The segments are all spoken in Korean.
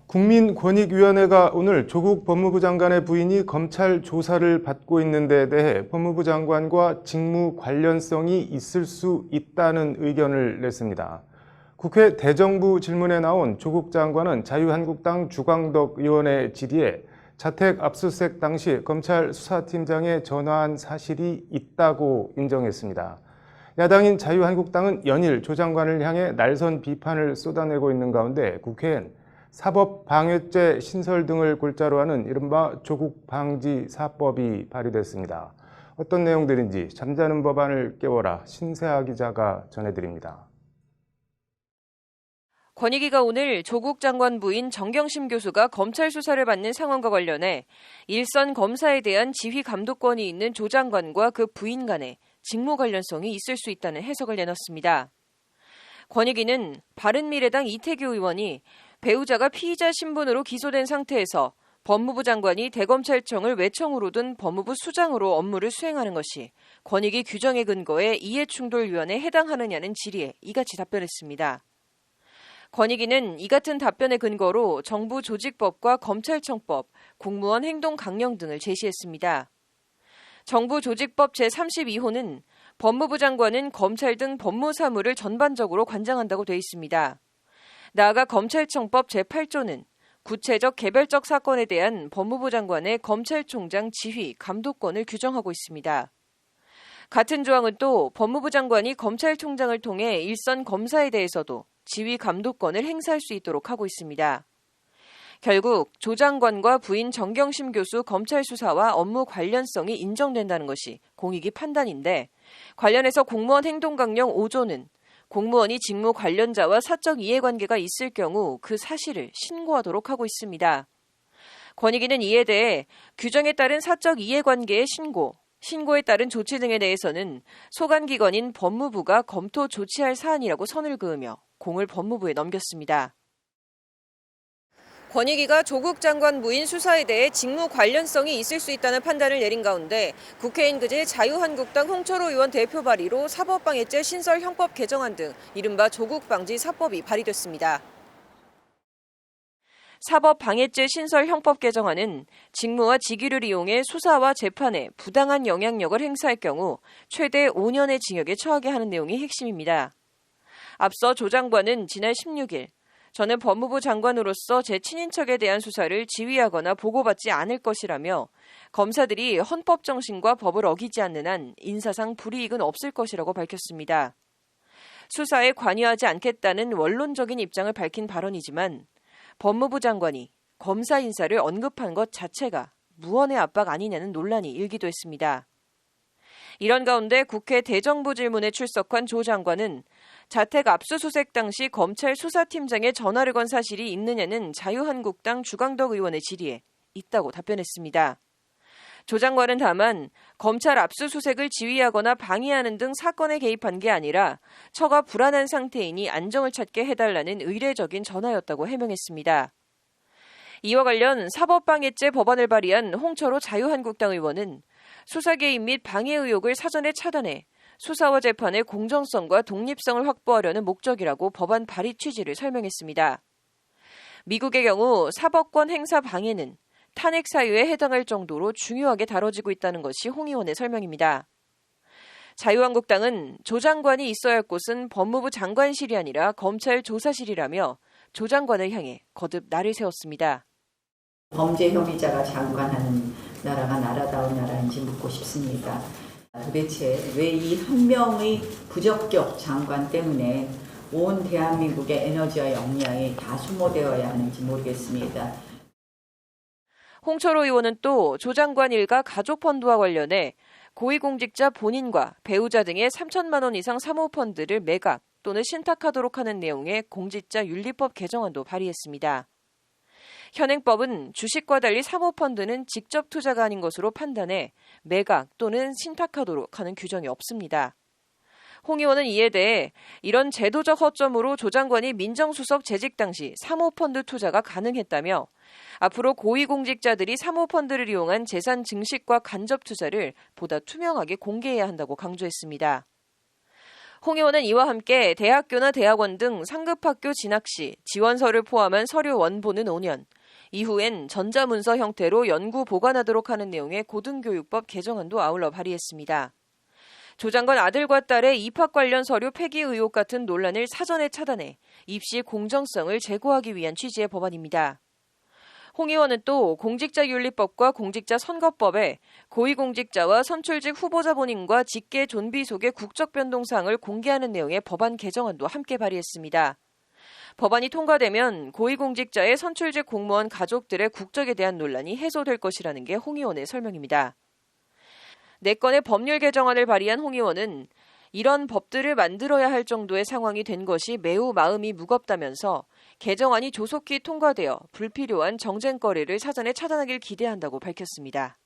국민권익위원회가 오늘 조국 법무부 장관의 부인이 검찰 조사를 받고 있는 데 대해 법무부 장관과 직무 관련성이 있을 수 있다는 의견을 냈습니다. 국회 대정부 질문에 나온 조국 장관은 자유한국당 주광덕 의원의 질의에 자택 압수수색 당시 검찰 수사팀장에 전화한 사실이 있다고 인정했습니다. 야당인 자유한국당은 연일 조 장관을 향해 날선 비판을 쏟아내고 있는 가운데 국회엔 사법방해죄 신설 등을 골자로 하는 이른바 조국방지사법이 발의됐습니다. 어떤 내용들인지 잠자는 법안을 깨워라 신세아 기자가 전해드립니다. 권익위가 오늘 조국 장관 부인 정경심 교수가 검찰 수사를 받는 상황과 관련해 일선 검사에 대한 지휘 감독권이 있는 조 장관과 그 부인 간에 직무 관련성이 있을 수 있다는 해석을 내놨습니다. 권익위는 바른미래당 이태규 의원이 배우자가 피의자 신분으로 기소된 상태에서 법무부 장관이 대검찰청을 외청으로 둔 법무부 수장으로 업무를 수행하는 것이 권익위 규정의 근거에 이해충돌위원회에 해당하느냐는 질의에 이같이 답변했습니다. 권익위는 이 같은 답변의 근거로 정부 조직법과 검찰청법, 공무원 행동 강령 등을 제시했습니다. 정부 조직법 제32호는 법무부 장관은 검찰 등 법무사무를 전반적으로 관장한다고 돼 있습니다. 나아가 검찰청법 제8조는 구체적 개별적 사건에 대한 법무부 장관의 검찰총장 지휘, 감독권을 규정하고 있습니다. 같은 조항은 또 법무부 장관이 검찰총장을 통해 일선 검사에 대해서도 지휘 감독권을 행사할 수 있도록 하고 있습니다. 결국 조 장관과 부인 정경심 교수 검찰 수사와 업무 관련성이 인정된다는 것이 공익위 판단인데, 관련해서 공무원 행동강령 5조는 공무원이 직무 관련자와 사적 이해관계가 있을 경우 그 사실을 신고하도록 하고 있습니다. 권익위는 이에 대해 규정에 따른 사적 이해관계의 신고에 따른 조치 등에 대해서는 소관기관인 법무부가 검토 조치할 사안이라고 선을 그으며 공을 법무부에 넘겼습니다. 권익위가 조국 장관 부인 수사에 대해 직무 관련성이 있을 수 있다는 판단을 내린 가운데 국회인 그제 자유한국당 홍철호 의원 대표 발의로 사법방해죄 신설 형법 개정안 등 이른바 조국방지사법이 발의됐습니다. 사법방해죄 신설 형법 개정안은 직무와 직위를 이용해 수사와 재판에 부당한 영향력을 행사할 경우 최대 5년의 징역에 처하게 하는 내용이 핵심입니다. 앞서 조 장관은 지난 16일 저는 법무부 장관으로서 제 친인척에 대한 수사를 지휘하거나 보고받지 않을 것이라며 검사들이 헌법 정신과 법을 어기지 않는 한 인사상 불이익은 없을 것이라고 밝혔습니다. 수사에 관여하지 않겠다는 원론적인 입장을 밝힌 발언이지만 법무부 장관이 검사 인사를 언급한 것 자체가 무언의 압박 아니냐는 논란이 일기도 했습니다. 이런 가운데 국회 대정부 질문에 출석한 조 장관은 자택 압수수색 당시 검찰 수사팀장에 전화를 건 사실이 있느냐는 자유한국당 주광덕 의원의 질의에 있다고 답변했습니다. 조 장관은 다만 검찰 압수수색을 지휘하거나 방해하는 등 사건에 개입한 게 아니라 처가 불안한 상태이니 안정을 찾게 해달라는 의례적인 전화였다고 해명했습니다. 이와 관련 사법방해죄 법안을 발의한 홍철호 자유한국당 의원은 수사 개입 및 방해 의혹을 사전에 차단해 수사와 재판의 공정성과 독립성을 확보하려는 목적이라고 법안 발의 취지를 설명했습니다. 미국의 경우 사법권 행사 방해는 탄핵 사유에 해당할 정도로 중요하게 다뤄지고 있다는 것이 홍 의원의 설명입니다. 자유한국당은 조 장관이 있어야 할 곳은 법무부 장관실이 아니라 검찰 조사실이라며 조 장관을 향해 거듭 날을 세웠습니다. 범죄 혐의자가 장관하는 나라가 나라다운 나라인지 묻고 싶습니다. 도대체 왜 이 한 명의 부적격 장관 때문에 온 대한민국의 에너지와 역량이 다 소모되어야 하는지 모르겠습니다. 홍철호 의원은 또 조 장관 일가 가족 펀드와 관련해 고위공직자 본인과 배우자 등의 3천만 원 이상 사모펀드를 매각 또는 신탁하도록 하는 내용의 공직자 윤리법 개정안도 발의했습니다. 현행법은 주식과 달리 사모펀드는 직접 투자가 아닌 것으로 판단해 매각 또는 신탁하도록 하는 규정이 없습니다. 홍 의원은 이에 대해 이런 제도적 허점으로 조 장관이 민정수석 재직 당시 사모펀드 투자가 가능했다며 앞으로 고위공직자들이 사모펀드를 이용한 재산 증식과 간접 투자를 보다 투명하게 공개해야 한다고 강조했습니다. 홍 의원은 이와 함께 대학교나 대학원 등 상급학교 진학 시 지원서를 포함한 서류 원본은 5년, 이후엔 전자문서 형태로 연구 보관하도록 하는 내용의 고등교육법 개정안도 아울러 발의했습니다. 조 장관 아들과 딸의 입학 관련 서류 폐기 의혹 같은 논란을 사전에 차단해 입시 공정성을 제고하기 위한 취지의 법안입니다. 홍 의원은 또 공직자윤리법과 공직자선거법에 고위공직자와 선출직 후보자 본인과 직계 존비 속의 국적 변동사항을 공개하는 내용의 법안 개정안도 함께 발의했습니다. 법안이 통과되면 고위공직자의 선출직 공무원 가족들의 국적에 대한 논란이 해소될 것이라는 게 홍 의원의 설명입니다. 4건의 법률 개정안을 발의한 홍 의원은 이런 법들을 만들어야 할 정도의 상황이 된 것이 매우 마음이 무겁다면서 개정안이 조속히 통과되어 불필요한 정쟁거리를 사전에 차단하길 기대한다고 밝혔습니다.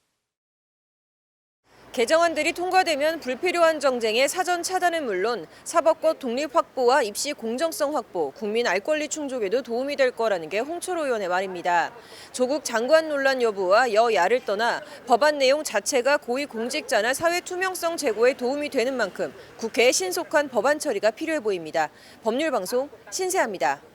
개정안들이 통과되면 불필요한 정쟁의 사전 차단은 물론 사법권 독립 확보와 입시 공정성 확보, 국민 알 권리 충족에도 도움이 될 거라는 게 홍철호 의원의 말입니다. 조국 장관 논란 여부와 여야를 떠나 법안 내용 자체가 고위공직자나 사회 투명성 제고에 도움이 되는 만큼 국회의 신속한 법안 처리가 필요해 보입니다. 법률방송 신세아입니다.